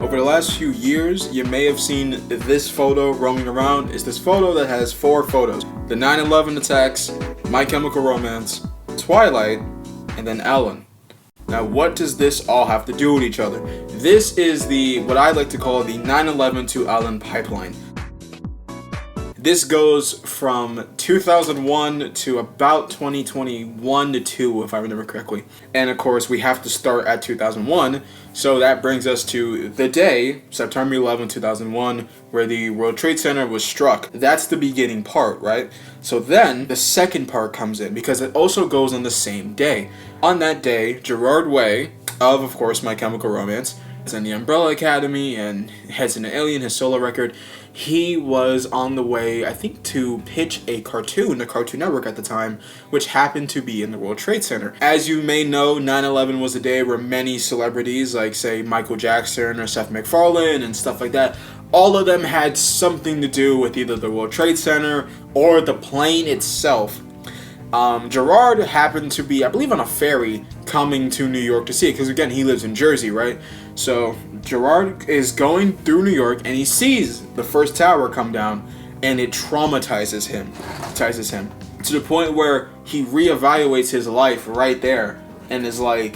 Over the last few years, you may have seen this photo roaming around. It's this photo that has 4 photos. The 9/11 attacks, My Chemical Romance, Twilight, and then Ellen. Now, what does this all have to do with each other? This is what I like to call the 9/11 to Ellen pipeline. This goes from 2001 to about 2021 to 2, if I remember correctly. And of course, we have to start at 2001. So that brings us to the day, September 11, 2001, where the World Trade Center was struck. That's the beginning part, right? So then the second part comes in because it also goes on the same day. On that day, Gerard Way, of course, My Chemical Romance, is in the Umbrella Academy and heads into Alien, his solo record. He was on the way, I think, to pitch a cartoon, the Cartoon Network at the time, which happened to be in the World Trade Center. As you may know, 9/11 was a day where many celebrities, like, say, Michael Jackson or Seth MacFarlane and stuff like that, all of them had something to do with either the World Trade Center or the plane itself. Gerard happened to be, I believe, on a ferry coming to New York to see it, because again, he lives in Jersey, right? So Gerard is going through New York and he sees the first tower come down, and it traumatizes him to the point where he reevaluates his life right there and is like,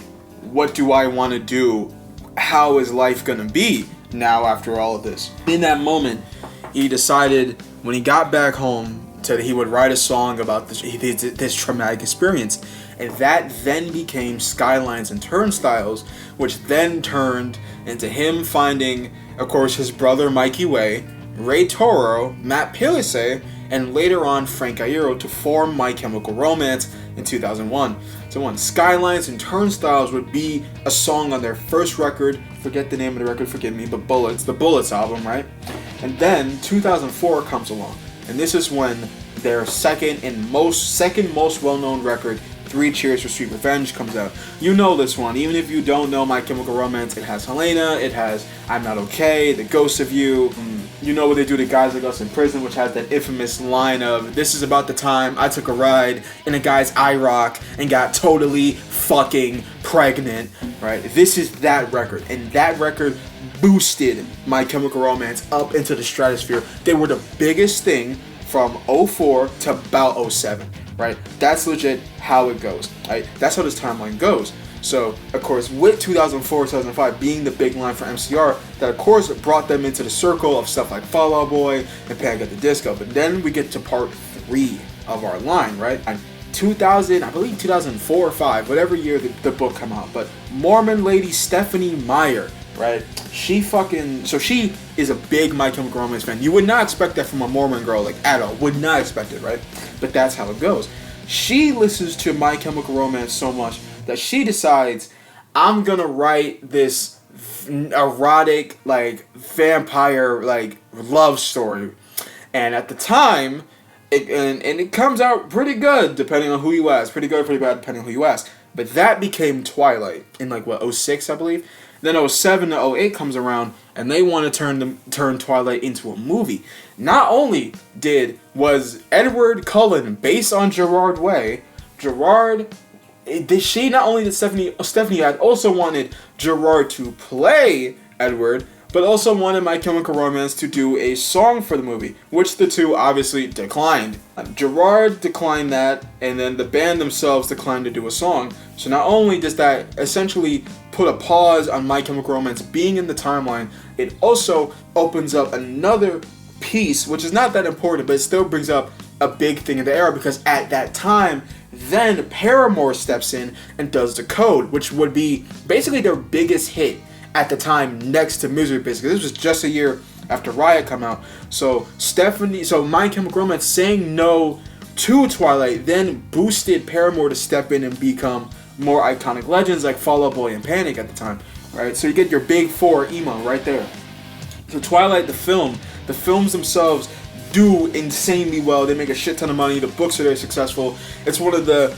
what do I want to do? How is life gonna be now after all of this? In that moment, he decided when he got back home that he would write a song about this traumatic experience. And that then became Skylines and Turnstiles, which then turned into him finding, of course, his brother Mikey Way, Ray Toro, Matt Pellice, and later on Frank Iero to form My Chemical Romance in 2001. So Skylines and Turnstiles would be a song on their first record. Forget the name of the record, forgive me, but the Bullets album, right? And then 2004 comes along. And this is when their second most well-known record, 3 Cheers for Sweet Revenge, comes out. You know this one. Even if you don't know My Chemical Romance, it has Helena, it has I'm Not Okay, The Ghost of You. You know what they do to Guys Like Us in Prison, which has that infamous line of, this is about the time I took a ride in a guy's IROC and got totally fucking pregnant, right? This is that record, and that record boosted My Chemical Romance up into the stratosphere. They were the biggest thing from 04 to about 07, right? That's legit how it goes, right? That's how this timeline goes. So, of course, with 2004, 2005 being the big line for MCR, that of course brought them into the circle of stuff like Fall Out Boy and Panic! At the Disco. But then we get to part 3 of our line, right? And 2000, I believe 2004 or 5, whatever year the book come out. But Mormon lady Stephanie Meyer, right? She is a big My Chemical Romance fan. You would not expect that from a Mormon girl, like, at all. Would not expect it, right? But that's how it goes. She listens to My Chemical Romance so much that she decides, I'm gonna write this erotic, like, vampire, like, love story. And at the time, it comes out pretty good, depending on who you ask. Pretty good, pretty bad, depending on who you ask. But that became Twilight in, like, 06, I believe. Then 07 to 08 comes around, and they want to turn Twilight into a movie. Not only was Edward Cullen based on Gerard Way, Stephanie had also wanted Gerard to play Edward, but also wanted My Chemical Romance to do a song for the movie, which the two obviously declined. Gerard declined that, and then the band themselves declined to do a song. So not only does that essentially put a pause on My Chemical Romance being in the timeline, it also opens up another piece, which is not that important, but it still brings up a big thing in the era, because at that time, then Paramore steps in and does The Code, which would be basically their biggest hit at the time, next to Misery Business. This was just a year after Riot come out. So My Chemical Romance saying no to Twilight then boosted Paramore to step in and become more iconic legends like Fall Out Boy and Panic! At the time, right? So you get your big 4 emo right there. So Twilight, the films themselves do insanely well. They make a shit ton of money. The books are very successful. It's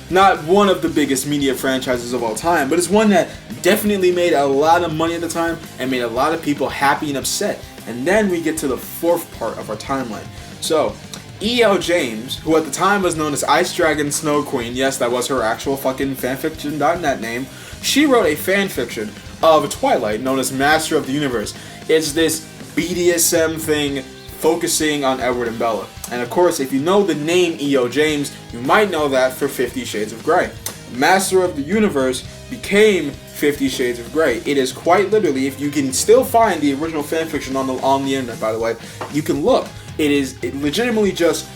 not one of the biggest media franchises of all time, but it's one that definitely made a lot of money at the time and made a lot of people happy and upset. And then we get to the 4th part of our timeline. So E.L. James, who at the time was known as Ice Dragon Snow Queen, yes, that was her actual fucking fanfiction.net name, she wrote a fanfiction of Twilight known as Master of the Universe. It's this BDSM thing focusing on Edward and Bella. And of course, if you know the name E.O. James, you might know that for 50 Shades of Grey. Master of the Universe became 50 Shades of Grey. It is quite literally, if you can still find the original fanfiction on the internet, by the way, you can look. It is legitimately just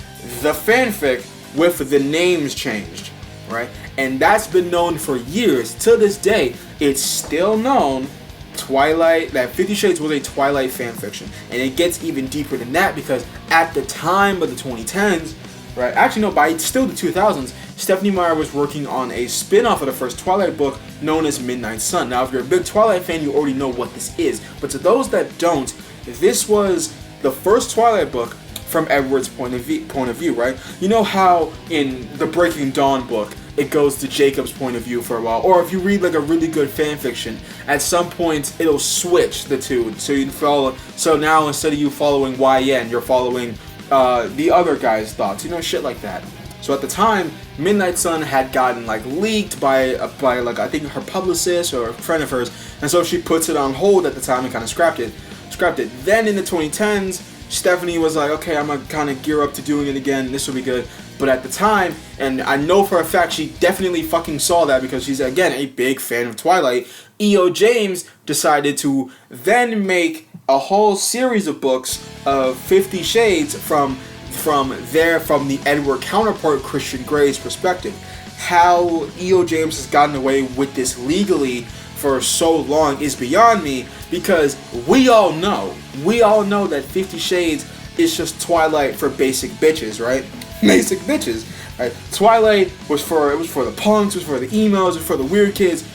the fanfic with the names changed, right? And that's been known for years. To this day, it's still known Twilight, that 50 Shades was a Twilight fanfiction. And it gets even deeper than that because at the time of the 2010s, right, actually no, by still the 2000s, Stephenie Meyer was working on a spin-off of the first Twilight book known as Midnight Sun. Now, if you're a big Twilight fan, you already know what this is. But to those that don't, this was the first Twilight book from Edward's point of view, right? You know how in the Breaking Dawn book, it goes to Jacob's point of view for a while, or if you read like a really good fan fiction, at some point it'll switch the two, so you follow. So now instead of you following YN, you're following the other guy's thoughts, you know, shit like that. So at the time, Midnight Sun had gotten like leaked by like I think her publicist or a friend of hers, and so she puts it on hold at the time and kind of scrapped it. Then in the 2010s, Stephenie was like, okay, I'm gonna kind of gear up to doing it again. This will be good. But at the time, and I know for a fact she definitely fucking saw that because she's, again, a big fan of Twilight, E.O. James decided to then make a whole series of books of 50 Shades from the Edward counterpart Christian Grey's perspective. How E.O. James has gotten away with this legally for so long is beyond me, because we all know that 50 Shades is just Twilight for basic bitches, right? Basic bitches, right? Twilight was for the punks, it was for the emos, it was for the weird kids.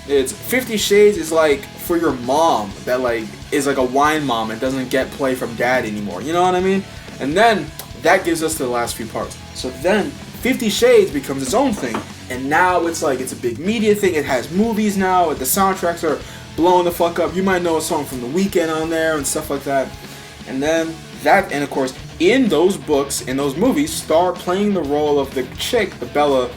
It's 50 Shades is like for your mom that like is like a wine mom and doesn't get play from dad anymore. You know what I mean? And then that gives us the last few parts. So then 50 Shades becomes its own thing, and now it's like it's a big media thing. It has movies now, the soundtracks are blowing the fuck up. You might know a song from The Weeknd on there and stuff like that. And then that, and of course, in those books, in those movies, star playing the role of the chick, the Bella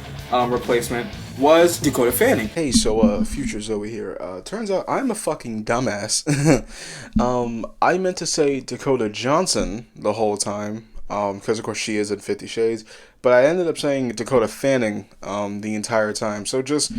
replacement, was Dakota Fanning. Hey, so future Zoe here. Turns out I'm a fucking dumbass. I meant to say Dakota Johnson the whole time, because of course she is in 50 Shades, but I ended up saying Dakota Fanning the entire time. So just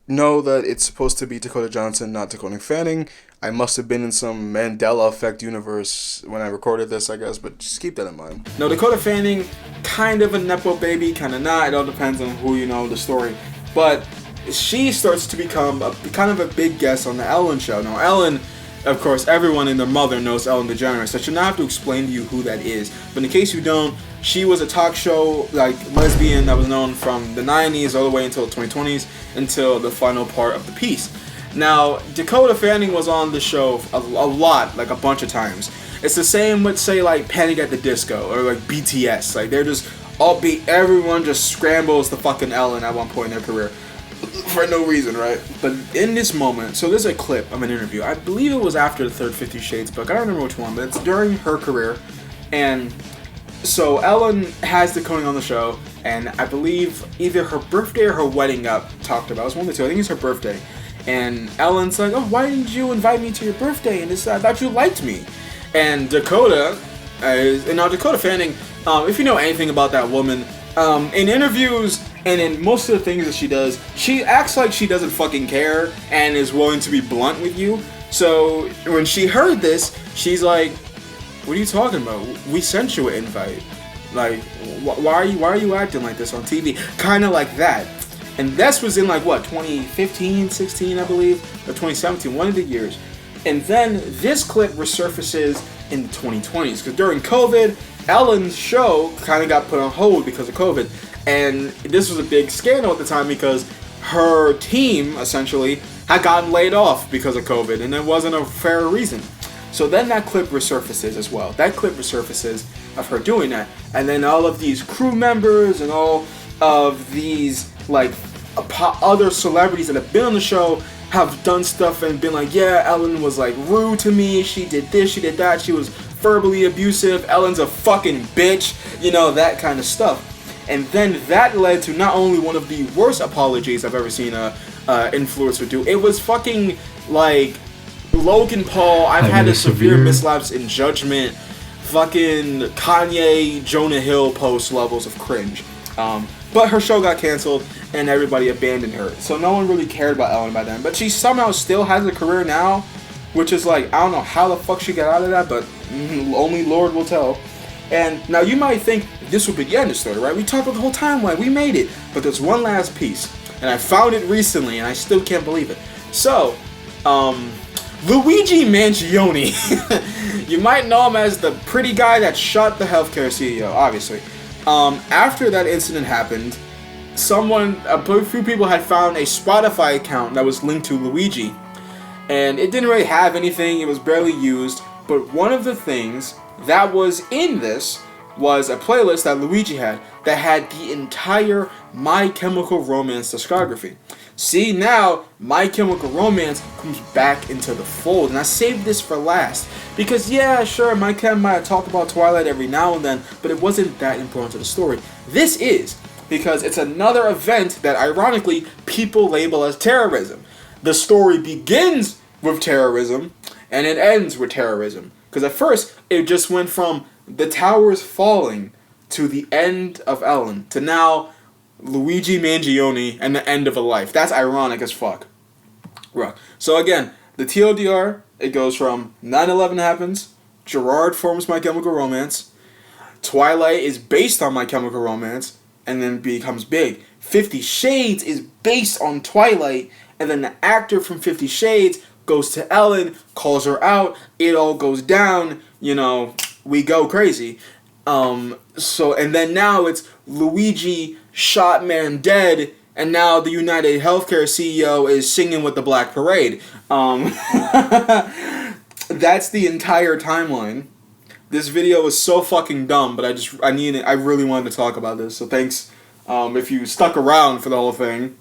know that it's supposed to be Dakota Johnson, not Dakota Fanning. I must have been in some Mandela Effect universe when I recorded this, I guess, but just keep that in mind. No, Dakota Fanning, kind of a Nepo baby, kind of not. It all depends on who you know the story. But she starts to become kind of a big guest on the Ellen show. Now, Ellen, of course, everyone and their mother knows Ellen DeGeneres, so I should not have to explain to you who that is. But in case you don't, she was a talk show, like, lesbian that was known from the 90s all the way until the 2020s, until the final part of the piece. Now, Dakota Fanning was on the show a lot, like a bunch of times. It's the same with, say, like, Panic at the Disco, or like BTS. Like, they're just, everyone just scrambles the fucking Ellen at one point in their career. For no reason, right? But in this moment, so there's a clip of an interview. I believe it was after the third 50 Shades book. I don't remember which one, but it's during her career. And so Ellen has Dakota on the show, and I believe either her birthday or her wedding got talked about. It was one of the two. I think it's her birthday. And Ellen's like, oh, why didn't you invite me to your birthday? And this, I thought you liked me. And Dakota, and now Dakota Fanning, if you know anything about that woman, in interviews and in most of the things that she does, she acts like she doesn't fucking care and is willing to be blunt with you. So when she heard this, she's like, what are you talking about? We sent you an invite. Like, why are you acting like this on TV? Kind of like that. And this was in like, what, 2015, 16, I believe, or 2017, one of the years. And then this clip resurfaces in the 2020s, because during COVID, Ellen's show kind of got put on hold because of COVID. And this was a big scandal at the time because her team, essentially, had gotten laid off because of COVID, and it wasn't a fair reason. So then that clip resurfaces as well. That clip resurfaces of her doing that. And then all of these crew members and all of these, like, other celebrities that have been on the show have done stuff and been like, yeah, Ellen was, like, rude to me, she did this, she did that, she was verbally abusive, Ellen's a fucking bitch, you know, that kind of stuff. And then that led to not only one of the worst apologies I've ever seen a influencer do, it was fucking, like, Logan Paul, I've had a severe mislapse in judgment. Fucking Kanye, Jonah Hill post levels of cringe. But her show got canceled and everybody abandoned her. So no one really cared about Ellen by then. But she somehow still has a career now, which is like, I don't know how the fuck she got out of that, but only Lord will tell. And now you might think this would be the end of the story, right? We talked about the whole timeline, we made it. But there's one last piece, and I found it recently, and I still can't believe it. So, Luigi Mangione, you might know him as the pretty guy that shot the healthcare CEO, obviously. After that incident happened, a few people had found a Spotify account that was linked to Luigi. And it didn't really have anything, it was barely used, but one of the things that was in this was a playlist that Luigi had that had the entire My Chemical Romance discography. See, now My Chemical Romance comes back into the fold, and I saved this for last. Because yeah, sure, My Chem might have talked about Twilight every now and then, but it wasn't that important to the story. This is, because it's another event that ironically people label as terrorism. The story begins with terrorism, and it ends with terrorism. Because at first, it just went from the towers falling to the end of Ellen, to now Luigi Mangione and the end of a life. That's ironic as fuck. Right. So again, the TLDR, it goes from 9/11 happens, Gerard forms My Chemical Romance, Twilight is based on My Chemical Romance, and then becomes big. 50 Shades is based on Twilight, and then the actor from 50 Shades goes to Ellen, calls her out, it all goes down, you know, we go crazy. And then now it's Luigi shot man dead, and now the United Healthcare CEO is singing with the Black Parade. That's the entire timeline. This video is so fucking dumb, but I really wanted to talk about this, so thanks if you stuck around for the whole thing.